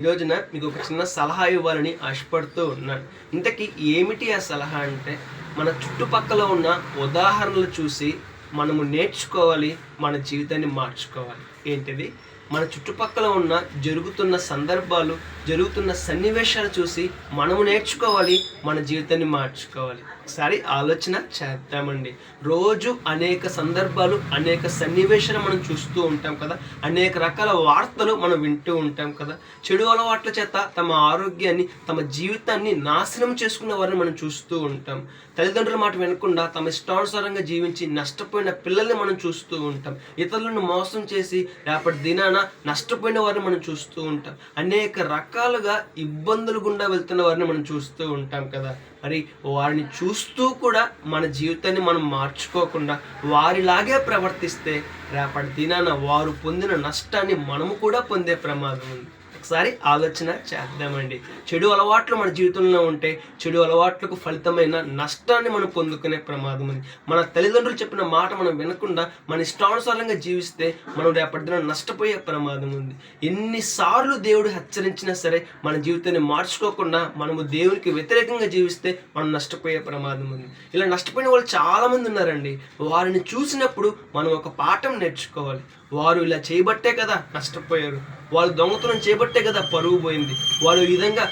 ఈ రోజున మీకు ఒక చిన్న సలహా ఇవ్వాలని ఆశపడుతూ ఉన్నాను. ఇంతకీ ఏమిటి ఆ సలహా అంటే, మన చుట్టుపక్కల ఉన్న ఉదాహరణలు చూసి మనము నేర్చుకోవాలి, మన జీవితాన్ని మార్చుకోవాలి. ఏంటిది? మన చుట్టుపక్కల ఉన్న జరుగుతున్న సందర్భాలు, జరుగుతున్న సన్నివేశాలు చూసి మనము నేర్చుకోవాలి, మన జీవితాన్ని మార్చుకోవాలి. ఒకసారి ఆలోచన చేద్దామండి. రోజు అనేక సందర్భాలు, అనేక సన్నివేశాలు మనం చూస్తూ ఉంటాం కదా. అనేక రకాల వార్తలు మనం వింటూ ఉంటాం కదా. చెడు అలవాట్ల చేత తమ ఆరోగ్యాన్ని, తమ జీవితాన్ని నాశనం చేసుకున్న వారిని మనం చూస్తూ ఉంటాం. తల్లిదండ్రుల మాట వినకుండా తమ ఇష్టానుసారంగా జీవించి నష్టపోయిన పిల్లల్ని మనం చూస్తూ ఉంటాం. ఇతరులను మోసం చేసి రేపటి దినాన నష్టపోయిన వారిని మనం చూస్తూ ఉంటాం. అనేక రకాలుగా ఇబ్బందులు గుండా వెళ్తున్న వారిని మనం చూస్తూ ఉంటాం కదా. మరి వారిని చూస్తూ కూడా మన జీవితాన్ని మనం మార్చుకోకుండా వారిలాగే ప్రవర్తిస్తే రేపటి దినాన వారు పొందిన నష్టాన్ని మనము కూడా పొందే ప్రమాదం ఉంది. ఒకసారి ఆలోచన చేద్దామండి. చెడు అలవాట్లు మన జీవితంలో ఉంటే చెడు అలవాట్లకు ఫలితమైన నష్టాన్ని మనం పొందుకునే ప్రమాదం ఉంది. మన తల్లిదండ్రులు చెప్పిన మాట మనం వినకుండా మన ఇష్టానుసారంగా జీవిస్తే మనం రేపటిన నష్టపోయే ప్రమాదం ఉంది. ఎన్నిసార్లు దేవుడు హెచ్చరించినా సరే మన జీవితాన్ని మార్చుకోకుండా మనము దేవునికి వ్యతిరేకంగా జీవిస్తే మనం నష్టపోయే ప్రమాదం ఉంది. ఇలా నష్టపోయిన వాళ్ళు చాలామంది ఉన్నారండి. వారిని చూసినప్పుడు మనం ఒక పాఠం నేర్చుకోవాలి. వారు ఇలా చేయబట్టే కదా నష్టపోయారు, వాళ్ళు దొంగతనం చేయబట్టే కదా పరువు పోయింది, వాళ్ళు ఈ విధంగా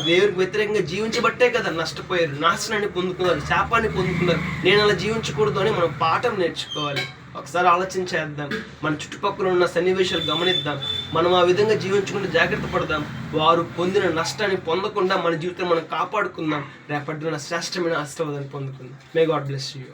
దేవుడికి వ్యతిరేకంగా జీవించబట్టే కదా నష్టపోయారు, నాశనాన్ని పొందుకున్నారు, శాపాన్ని పొందుకున్నారు, నేను అలా జీవించకూడదు అని మనం పాఠం నేర్చుకోవాలి. ఒకసారి ఆలోచన చేద్దాం. మన చుట్టుపక్కల ఉన్న సన్నివేశాలు గమనిద్దాం. మనం ఆ విధంగా జీవించుకుంటూ జాగ్రత్త పడదాం. వారు పొందిన నష్టాన్ని పొందకుండా మన జీవితం మనం కాపాడుకుందాం. రేపటి శ్రేష్టమైన ఆశీర్వాదాన్ని పొందుకుందాం. May God bless you.